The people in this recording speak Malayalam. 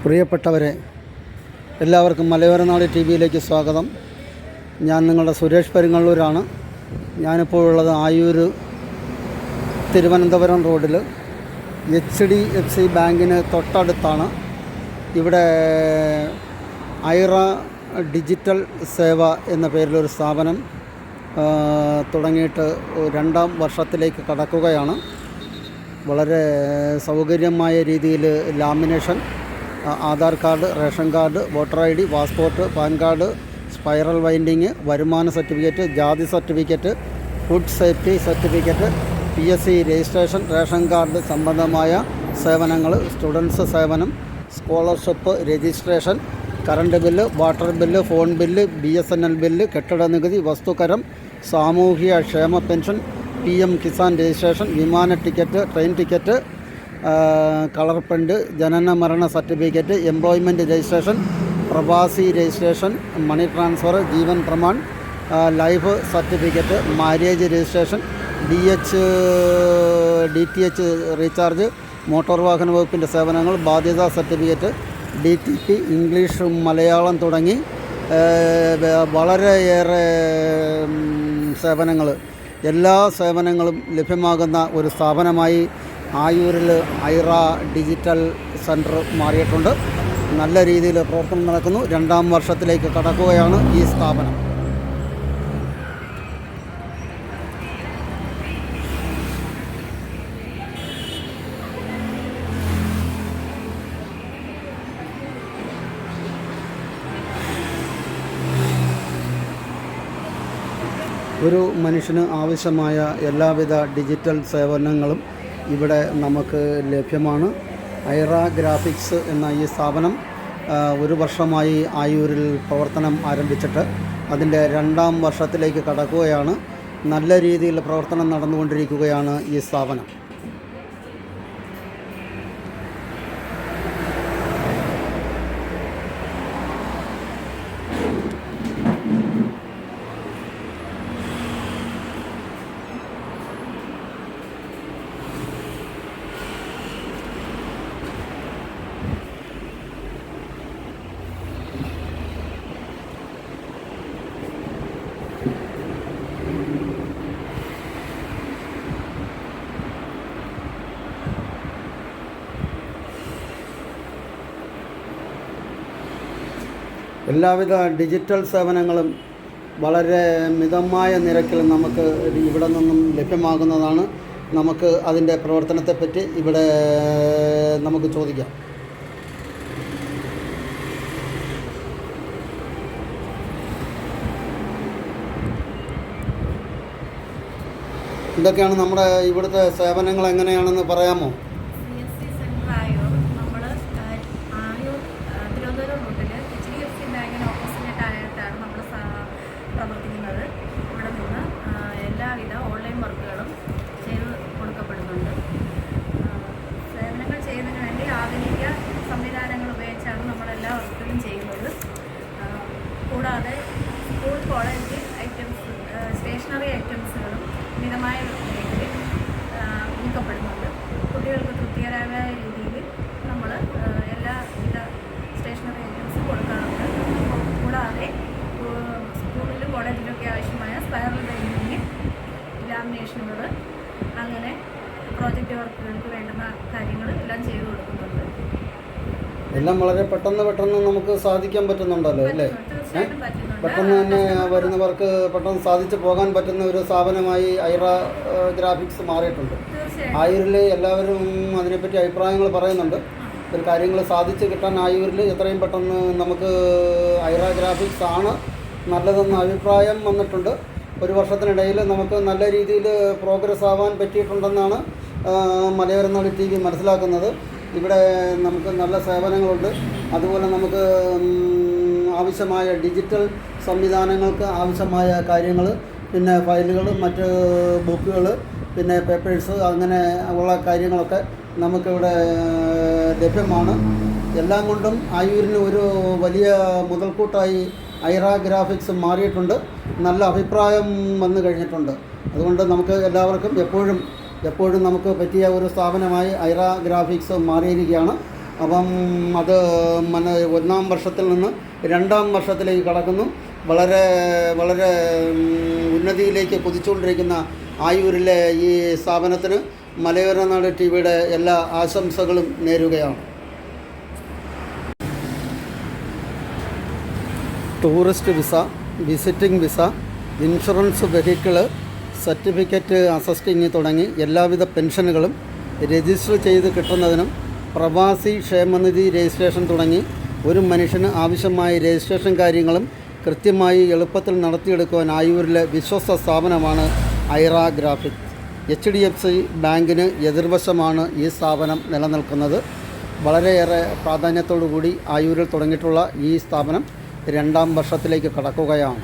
പ്രിയപ്പെട്ടവരെ, എല്ലാവർക്കും മലയോര നാട് ടി വിയിലേക്ക് സ്വാഗതം. ഞാൻ നിങ്ങളുടെ സുരേഷ് പെരുങ്ങള്ളൂരാണ്. ഞാനിപ്പോൾ ഉള്ളത് ആയൂർ തിരുവനന്തപുരം റോഡിൽ HDFC ബാങ്കിന് തൊട്ടടുത്താണ്. ഇവിടെ ഐറ ഡിജിറ്റൽ സേവ എന്ന പേരിലൊരു സ്ഥാപനം തുടങ്ങിയിട്ട് 2ാം വർഷത്തിലേക്ക് കടക്കുകയാണ്. വളരെ സൗകര്യമായ രീതിയിൽ lamination, Aadhaar card, ration card, voter ID, passport, pan card, spiral winding, വരുമാന സർട്ടിഫിക്കറ്റ്, ജാതി certificate, food safety certificate, PSC registration, ration card സംബന്ധമായ സേവനങ്ങൾ, സ്റ്റുഡൻസ് സേവനം, scholarship registration, current bill, water bill, phone bill, BSNL bill, കെട്ടിട നികുതി, വസ്തുകരം, സാമൂഹിക ക്ഷേമ പെൻഷൻ, PM കിസാൻ രജിസ്ട്രേഷൻ, വിമാന ticket, train ticket, colour print, ജനന മരണ സർട്ടിഫിക്കറ്റ്, എംപ്ലോയ്മെൻറ്റ് രജിസ്ട്രേഷൻ, പ്രവാസി registration, money transfer, Jeevan Pramaan, life certificate, marriage registration, DTH recharge, motor വാഹന വകുപ്പിൻ്റെ സേവനങ്ങൾ, ബാധ്യതാ സർട്ടിഫിക്കറ്റ്, DTP ഇംഗ്ലീഷ്, മലയാളം തുടങ്ങി വളരെയേറെ സേവനങ്ങൾ, എല്ലാ സേവനങ്ങളും ലഭ്യമാകുന്ന ഒരു സ്ഥാപനമായി ആയൂരിൽ ഐറ ഡിജിറ്റൽ സെൻറ്റർ മാറിയിട്ടുണ്ട്. നല്ല രീതിയിൽ പ്രവർത്തനം നടക്കുന്നു. 2ാം വർഷത്തിലേക്ക് കടക്കുകയാണ് ഈ സ്ഥാപനം. ഒരു മനുഷ്യന് ആവശ്യമായ എല്ലാവിധ ഡിജിറ്റൽ സേവനങ്ങളും ഇവിടെ നമുക്ക് ലഭ്യമാണ്. ഐറ ഗ്രാഫിക്സ് എന്ന ഈ സ്ഥാപനം 1 വർഷമായി ആയൂരിൽ പ്രവർത്തനം ആരംഭിച്ചിട്ട് അതിൻ്റെ 2ാം വർഷത്തിലേക്ക് കടക്കുകയാണ്. നല്ല രീതിയിൽ പ്രവർത്തനം നടന്നുകൊണ്ടിരിക്കുകയാണ് ഈ സ്ഥാപനം. എല്ലാവിധ ഡിജിറ്റൽ സേവനങ്ങളും വളരെ മിതമായ നിരക്കിൽ നമുക്ക് ഇവിടെ നിന്നും ലഭ്യമാകുന്നതാണ്. നമുക്ക് അതിൻ്റെ പ്രവർത്തനത്തെപ്പറ്റി ഇവിടെ നമുക്ക് ചോദിക്കാം. ഇതൊക്കെയാണ് നമ്മുടെ ഇവിടുത്തെ സേവനങ്ങൾ എങ്ങനെയാണെന്ന് പറയാമോ? പ്രവർത്തിക്കുന്നത്. ഇവിടെ നിന്ന് എല്ലാവിധ ഓൺലൈൻ വർക്കുകളും ചെയ്ത് കൊടുക്കപ്പെടുന്നുണ്ട്. സേവനങ്ങൾ ചെയ്യുന്നതിന് വേണ്ടി ആധുനിക സംവിധാനങ്ങൾ ഉപയോഗിച്ചാണ് നമ്മളെല്ലാ വർക്കുകളും ചെയ്യുന്നത്. കൂടാതെ സ്കൂൾ, കോളേജ് ഐറ്റംസ്, സ്റ്റേഷനറി ഐറ്റംസുകളും മിതമായ വിലയിൽ വിൽക്കപ്പെടുന്നുണ്ട്. കുട്ടികൾക്ക് തൃപ്തികരമായ രീതിയിൽ നമ്മൾ എല്ലാവിധ സ്റ്റേഷനറി ഐറ്റംസും കൊടുക്കാറുണ്ട്. കൂടാതെ സ്കൂളിലും കോളേജിലൊക്കെ ആവശ്യമായ സ്പൈറൽ ബൈൻഡിങ്, ലാമിനേഷനുകൾ, അങ്ങനെ പ്രോജക്റ്റ് വർക്കുകൾക്ക് വേണ്ടുന്ന കാര്യങ്ങൾ എല്ലാം ചെയ്തു കൊടുക്കുന്നുണ്ട്. എല്ലാം വളരെ പെട്ടെന്ന് നമുക്ക് സാധിക്കാൻ പറ്റുന്നുണ്ടല്ലോ അല്ലേ? പെട്ടെന്ന് തന്നെ വരുന്നവർക്ക് പെട്ടെന്ന് സാധിച്ചു പോകാൻ പറ്റുന്ന ഒരു സ്ഥാപനമായി ഐറ ഗ്രാഫിക്സ് മാറിയിട്ടുണ്ട്. ആയൂരിൽ എല്ലാവരും അതിനെപ്പറ്റി അഭിപ്രായങ്ങൾ പറയുന്നുണ്ട്. ഒരു കാര്യങ്ങൾ സാധിച്ച് കിട്ടാൻ ആയൂരിൽ എത്രയും പെട്ടെന്ന് നമുക്ക് ഐറ ഗ്രാഫിക്സ് ആണ് നല്ലതെന്ന് അഭിപ്രായം വന്നിട്ടുണ്ട്. 1 വർഷത്തിനിടയിൽ നമുക്ക് നല്ല രീതിയിൽ പ്രോഗ്രസ് ആവാൻ പറ്റിയിട്ടുണ്ടെന്നാണ് മലയോര നാട് TV മനസ്സിലാക്കുന്നത്. ഇവിടെ നമുക്ക് നല്ല സേവനങ്ങളുണ്ട്. അതുപോലെ നമുക്ക് ആവശ്യമായ ഡിജിറ്റൽ സംവിധാനങ്ങൾക്ക് ആവശ്യമായ കാര്യങ്ങൾ, പിന്നെ ഫയലുകൾ, മറ്റ് ബുക്കുകൾ, പിന്നെ പേപ്പേഴ്സ്, അങ്ങനെ ഉള്ള കാര്യങ്ങളൊക്കെ നമുക്കിവിടെ ലഭ്യമാണ്. എല്ലാം കൊണ്ടും ആയൂരിന് ഒരു വലിയ മുതൽക്കൂട്ടായി ഐറ ഗ്രാഫിക്സ് മാറിയിട്ടുണ്ട്. നല്ല അഭിപ്രായം വന്നു കഴിഞ്ഞിട്ടുണ്ട്. അതുകൊണ്ട് നമുക്ക് എല്ലാവർക്കും എപ്പോഴും നമുക്ക് പറ്റിയ ഒരു സ്ഥാപനമായി ഐറ ഗ്രാഫിക്സ് മാറിയിരിക്കുകയാണ്. അപ്പം അത് ഒന്നാം വർഷത്തിൽ നിന്ന് രണ്ടാം വർഷത്തിലേക്ക് കടക്കുന്നു. വളരെ വളരെ ഉന്നതിയിലേക്ക് കുതിച്ചുകൊണ്ടിരിക്കുന്ന ആയൂരിലെ ഈ സ്ഥാപനത്തിന് മലയോര നാട് TV-യുടെ എല്ലാ ആശംസകളും നേരുകയാണ്. Tourist visa, visiting visa, insurance vehicle, certificate assisting തുടങ്ങി എല്ലാവിധ പെൻഷനുകളും രജിസ്റ്റർ ചെയ്ത് കിട്ടുന്നതിനും പ്രവാസി ക്ഷേമനിധി രജിസ്ട്രേഷൻ തുടങ്ങി ഒരു മനുഷ്യന് ആവശ്യമായ രജിസ്ട്രേഷൻ കാര്യങ്ങളും കൃത്യമായി എളുപ്പത്തിൽ നടത്തിയെടുക്കുവാൻ ആയൂരിലെ വിശ്വസ്ത സ്ഥാപനമാണ് ഐറ ഗ്രാഫിക്സ്. HDFC ബാങ്കിന് എതിർവശമാണ് ഈ സ്ഥാപനം നിലനിൽക്കുന്നത്. വളരെയേറെ പ്രാധാന്യത്തോടു കൂടി ആയൂരിൽ തുടങ്ങിയിട്ടുള്ള ഈ സ്ഥാപനം രണ്ടാം വർഷത്തിലേക്ക് കടക്കുകയാണ്.